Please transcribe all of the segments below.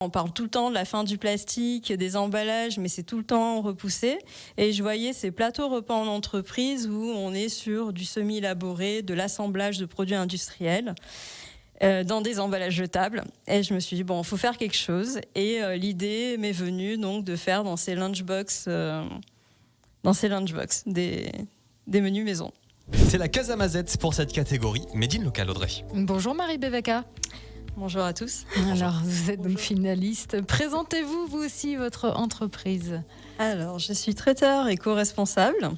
On parle tout le temps de la fin du plastique, des emballages, mais c'est tout le temps repoussé. Et je voyais ces plateaux repas en entreprise où on est sur du semi-élaboré, de l'assemblage de produits industriels dans des emballages jetables. Et je me suis dit, bon, il faut faire quelque chose. Et l'idée m'est venue donc de faire dans ces lunchbox des menus maison. C'est la Casa Mazette pour cette catégorie Made in Local, Audrey. Bonjour Marie Bevaka. Bonjour à tous. Alors, vous êtes donc finaliste. Présentez-vous, vous aussi, votre entreprise. Alors, je suis traiteur éco-responsable.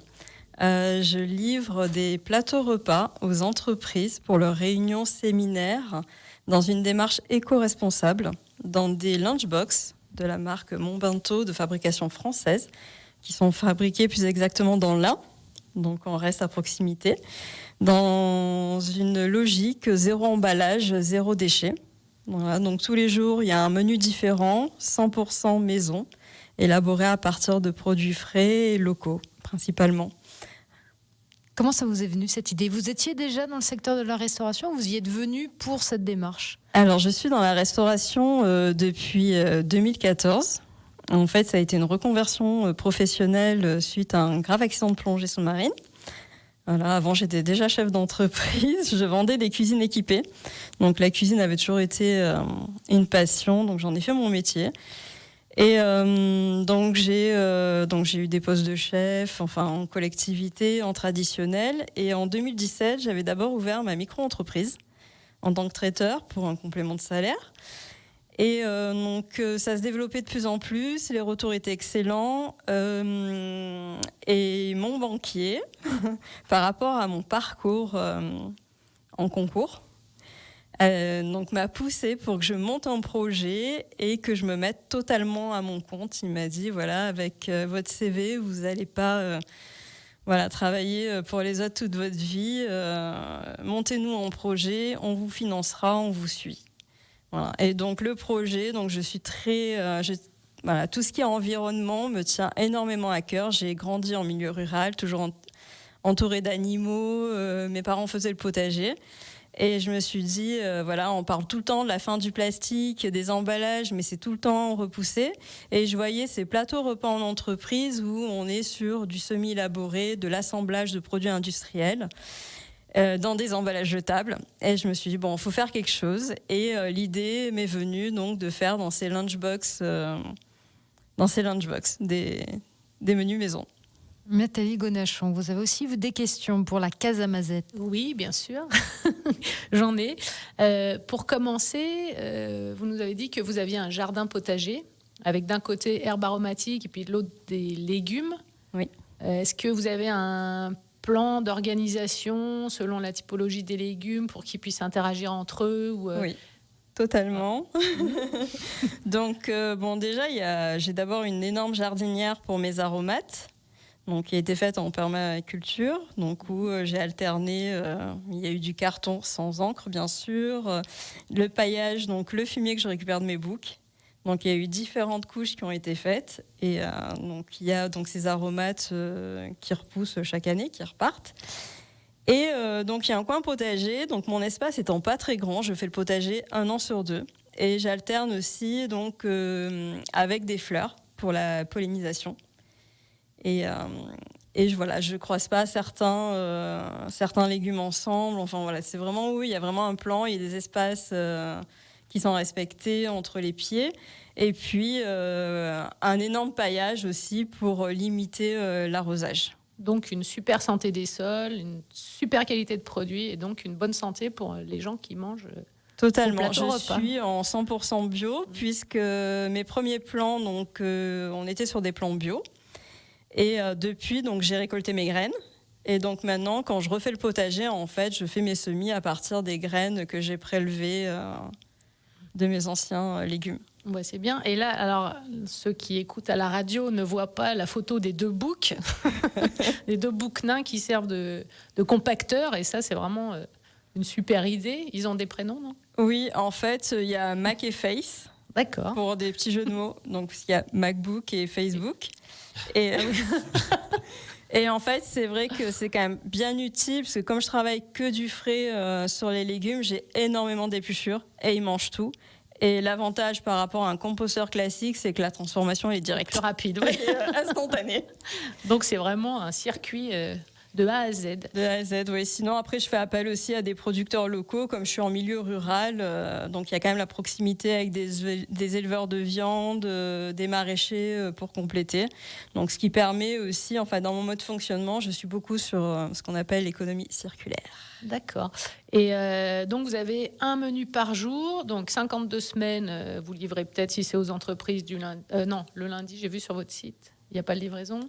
Je livre des plateaux repas aux entreprises pour leurs réunions séminaires dans une démarche éco-responsable, dans des lunchbox de la marque Montbinto de fabrication française, qui sont fabriqués plus exactement dans l'Ain, donc on reste à proximité, dans une logique zéro emballage, zéro déchet. Voilà, donc tous les jours, il y a un menu différent, 100% maison, élaboré à partir de produits frais et locaux, principalement. Comment ça vous est venu cette idée ? Vous étiez déjà dans le secteur de la restauration ou vous y êtes venu pour cette démarche ? Alors, je suis dans la restauration depuis 2014. En fait, ça a été une reconversion professionnelle suite à un grave accident de plongée sous-marine. Voilà, avant, j'étais déjà chef d'entreprise. Je vendais des cuisines équipées. Donc, la cuisine avait toujours été une passion. Donc, j'en ai fait mon métier. Et donc, j'ai eu des postes de chef, enfin, en collectivité, en traditionnel. Et en 2017, j'avais d'abord ouvert ma micro-entreprise en tant que traiteur pour un complément de salaire. Et donc ça se développait de plus en plus, les retours étaient excellents. Et mon banquier, par rapport à mon parcours en concours, donc m'a poussé pour que je monte un projet et que je me mette totalement à mon compte. Il m'a dit, voilà, avec votre CV, vous n'allez pas travailler pour les autres toute votre vie. Montez-nous en projet, on vous financera, on vous suit. Voilà. Et donc le projet, donc je suis très, tout ce qui est environnement me tient énormément à cœur. J'ai grandi en milieu rural, toujours entourée d'animaux. Mes parents faisaient le potager, et je me suis dit, on parle tout le temps de la fin du plastique, des emballages, mais c'est tout le temps repoussé. Et je voyais ces plateaux repas en entreprise où on est sur du semi-élaboré, de l'assemblage de produits industriels. Dans des emballages jetables, et je me suis dit bon, il faut faire quelque chose, et l'idée m'est venue donc de faire dans ces lunchbox des menus maison. Nathalie Gonachon, vous avez aussi des questions pour la Casa Mazette. Oui, bien sûr, j'en ai. Pour commencer, vous nous avez dit que vous aviez un jardin potager avec d'un côté herbe aromatique et puis de l'autre des légumes. Oui. Est-ce que vous avez un plan d'organisation selon la typologie des légumes pour qu'ils puissent interagir entre eux Oui, totalement. Donc, déjà, j'ai d'abord une énorme jardinière pour mes aromates, donc, qui a été faite en permaculture, donc où j'ai alterné. Il y a eu du carton sans encre, bien sûr, le paillage, donc le fumier que je récupère de mes boucs. Donc, il y a eu différentes couches qui ont été faites, et donc il y a donc ces aromates qui repoussent chaque année, qui repartent. Et donc il y a un coin potager. Donc mon espace étant pas très grand, je fais le potager 1 an sur 2, et j'alterne aussi donc avec des fleurs pour la pollinisation. Et je croise pas certains légumes ensemble. Enfin voilà, c'est vraiment où il y a vraiment un plan, il y a des espaces qui sont respectés entre les pieds, et puis un énorme paillage aussi pour limiter l'arrosage. Donc une super santé des sols, une super qualité de produits, et donc une bonne santé pour les gens qui mangent. Totalement, je suis en 100% bio, puisque mes premiers plants, donc on était sur des plants bio, et depuis donc j'ai récolté mes graines. Et donc maintenant, quand je refais le potager, en fait, je fais mes semis à partir des graines que j'ai prélevées de mes anciens légumes. Ouais, c'est bien. Et là, alors, ceux qui écoutent à la radio ne voient pas la photo des 2 boucs, les 2 boucs nains qui servent de compacteurs. Et ça, c'est vraiment une super idée. Ils ont des prénoms, non ? Oui, en fait, il y a Mac et Face. D'accord. Pour des petits jeux de mots. Donc, il y a MacBook et Facebook. Et Et en fait, c'est vrai que c'est quand même bien utile, parce que comme je travaille que du frais sur les légumes, j'ai énormément d'épluchures et ils mangent tout. Et l'avantage par rapport à un composteur classique, c'est que la transformation est directe. Plus rapide, oui. Et, instantanée. Donc c'est vraiment un circuit de A à Z. De A à Z, oui. Sinon, après, je fais appel aussi à des producteurs locaux, comme je suis en milieu rural. Donc, il y a quand même la proximité avec des éleveurs de viande, des maraîchers pour compléter. Donc, ce qui permet aussi, enfin, dans mon mode de fonctionnement, je suis beaucoup sur ce qu'on appelle l'économie circulaire. D'accord. Et donc, vous avez un menu par jour. Donc, 52 semaines, vous livrez peut-être si c'est aux entreprises du lundi. Non, le lundi, j'ai vu sur votre site. Il n'y a pas de livraison.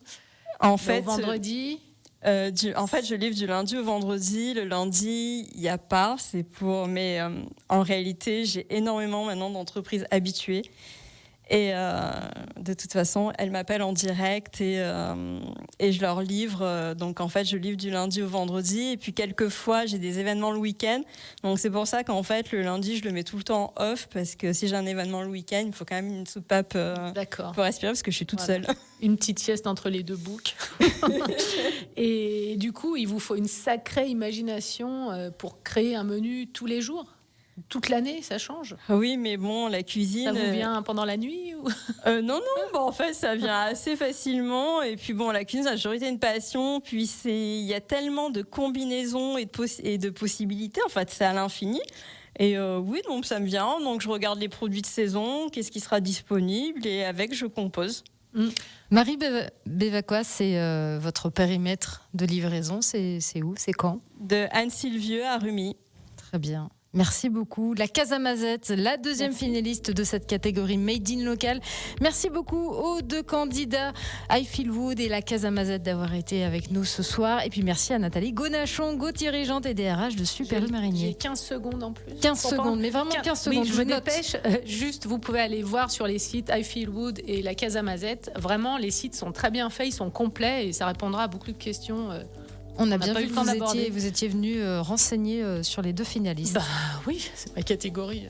En fait, vendredi. En fait, je livre du lundi au vendredi. Le lundi, il n'y a pas. C'est pour. Mais en réalité, j'ai énormément maintenant d'entreprises habituées. Et de toute façon, elles m'appellent en direct et je leur livre. Donc, en fait, je livre du lundi au vendredi. Et puis, quelquefois, j'ai des événements le week-end. Donc, c'est pour ça qu'en fait, le lundi, je le mets tout le temps en off. Parce que si j'ai un événement le week-end, il faut quand même une soupape pour respirer parce que je suis toute seule. Une petite sieste entre les deux boucs. Et du coup, il vous faut une sacrée imagination pour créer un menu tous les jours. Toute l'année, ça change? Oui, mais bon, la cuisine... Ça vous vient pendant la nuit ou... Non, en fait, ça vient assez facilement. Et puis bon, la cuisine, ça a toujours été une passion. Puis il y a tellement de combinaisons et de possibilités. En fait, c'est à l'infini. Et oui, donc ça me vient. Donc je regarde les produits de saison, qu'est-ce qui sera disponible, et avec, je compose. Marie Bévacois, c'est votre périmètre de livraison. C'est où? C'est quand? De Anne-Sylvieux à Rumi. Très bien. Merci beaucoup. La Casa Mazette, la deuxième finaliste de cette catégorie Made in Local. Merci beaucoup aux deux candidats, I Feel Wood et la Casa Mazette, d'avoir été avec nous ce soir. Et puis merci à Nathalie Gonachon, dirigeante et DRH de Super Marinier. J'ai 15 secondes en plus. 15 secondes, mais vraiment 15 secondes. Oui, je me dépêche. Juste, vous pouvez aller voir sur les sites I Feel Wood et la Casa Mazette. Vraiment, les sites sont très bien faits, ils sont complets et ça répondra à beaucoup de questions. On a bien vu que vous étiez venu renseigner sur les deux finalistes. Bah oui, c'est ma catégorie.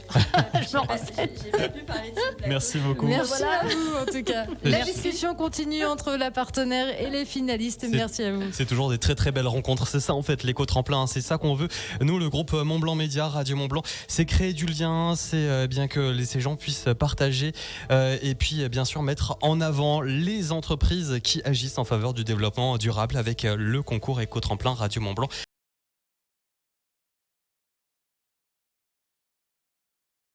Je m'en renseigne. J'ai pas pu parler de ce plateau. Merci beaucoup. Merci à vous en tout cas. La discussion continue entre la partenaire et les finalistes. Merci à vous. C'est toujours des très très belles rencontres. C'est ça en fait, l'éco-tremplin. C'est ça qu'on veut. Nous, le groupe Mont-Blanc Média, Radio Mont-Blanc, c'est créer du lien. C'est bien que ces gens puissent partager et puis bien sûr mettre en avant les entreprises qui agissent en faveur du développement durable avec le concours Éco-tremplin Radio Mont-Blanc.